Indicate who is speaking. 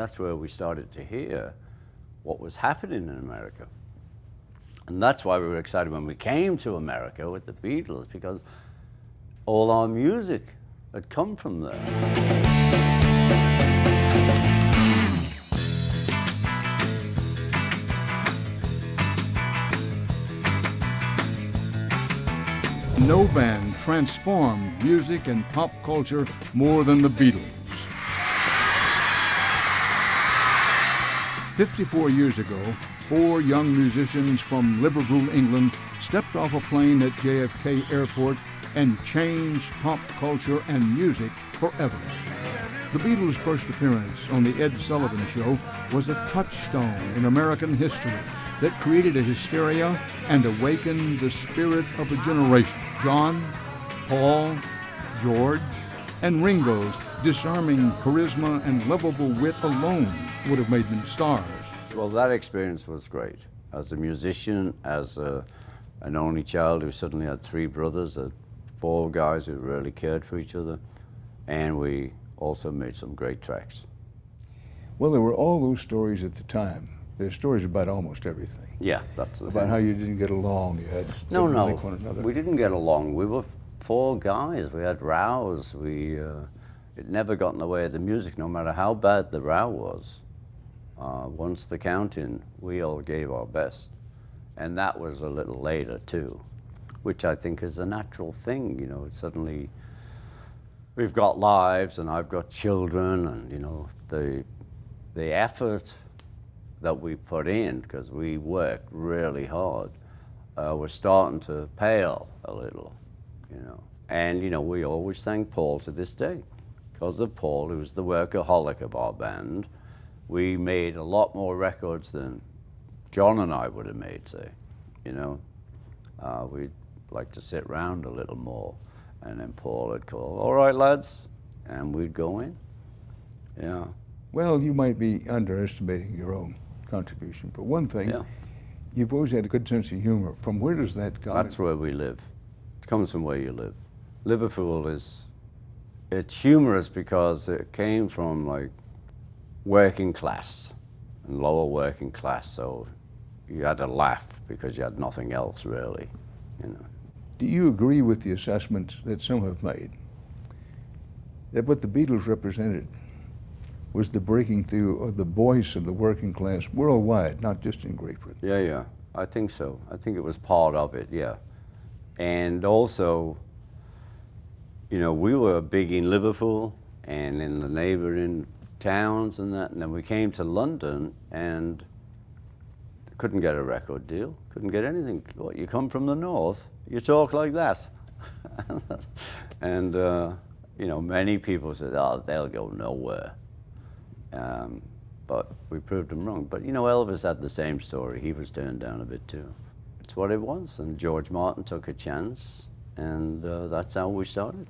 Speaker 1: that's where we started to hear what was happening in America. And that's why we were excited when we came to America with the Beatles, because all our music had come from there.
Speaker 2: No band transformed music and pop culture more than the Beatles. 54 years ago, 4 young musicians from Liverpool, England, stepped off a plane at JFK Airport and changed pop culture and music forever. The Beatles' first appearance on the Ed Sullivan Show was a touchstone in American history that created a hysteria and awakened the spirit of a generation. John, Paul, George, and Ringo's disarming charisma and lovable wit alone would have made them stars.
Speaker 1: Well, that experience was great. As a musician, as an only child who suddenly had 3 brothers, 4 guys who really cared for each other, and we also made some great tracks.
Speaker 2: Well, there were all those stories at the time. There's stories about almost everything.
Speaker 1: Yeah, that's the thing.
Speaker 2: About how you didn't get along. You had
Speaker 1: No,
Speaker 2: like one another.
Speaker 1: we didn't get along. We were 4 guys. We had rows. It never got in the way of the music, no matter how bad the row was. Once the counting, we all gave our best. And that was a little later, too, which I think is a natural thing. You know, suddenly we've got lives, and I've got children, and, you know, the effort that we put in, because we worked really hard, we're starting to pale a little, you know. And, you know, we always thank Paul to this day. Because of Paul, who's the workaholic of our band, we made a lot more records than John and I would have made, say, you know. We'd like to sit around a little more, and then Paul would call, "All right, lads," and we'd go in, yeah.
Speaker 2: Well, you might be underestimating your own contribution. For one thing,
Speaker 1: Yeah.
Speaker 2: you've always had a good sense of humor. From where does that come?
Speaker 1: That's where we live. It comes from where you live. Liverpool it's humorous because it came from like working class and lower working class, so you had to laugh because you had nothing else really, you know.
Speaker 2: Do you agree with the assessment that some have made that what the Beatles represented was the breaking through of the voice of the working class worldwide, not just in Great Britain?
Speaker 1: Yeah, I think so. I think it was part of it, yeah. And also, you know, we were big in Liverpool and in the neighboring towns and that, and then we came to London and couldn't get a record deal, couldn't get anything. What, you come from the north, you talk like that. And, you know, many people said, "Oh, they'll go nowhere." But we proved them wrong. But, you know, Elvis had the same story. He was turned down a bit too. It's what it was, and George Martin took a chance, and that's how we started.